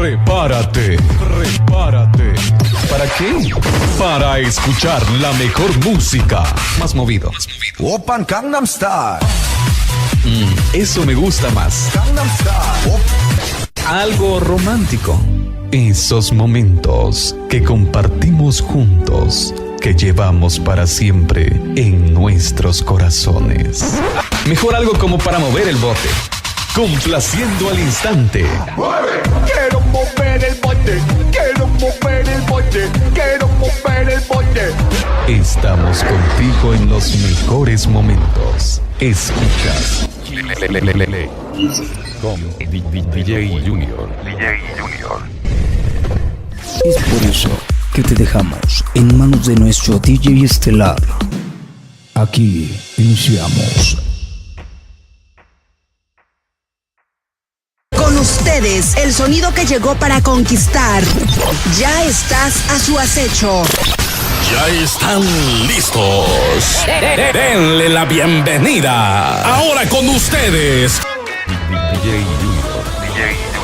Prepárate. ¿Para qué? Para escuchar la mejor música. Más movido. Oppan Gangnam Style. Eso me gusta más. Gangnam Style. Algo romántico. Esos momentos que compartimos juntos, que llevamos para siempre en nuestros corazones. Mejor algo como para mover el bote. Complaciendo al instante. Quiero mover el bote. Quiero mover el bote. Quiero mover el bote. Estamos contigo en los mejores momentos. Escuchas. Con DJ Junior. Es por eso que te dejamos en manos de nuestro DJ estelar. Aquí iniciamos. Con ustedes, el sonido que llegó para conquistar. Ya estás a su acecho. Ya están listos. Denle la bienvenida. Ahora con ustedes. DJ Junior.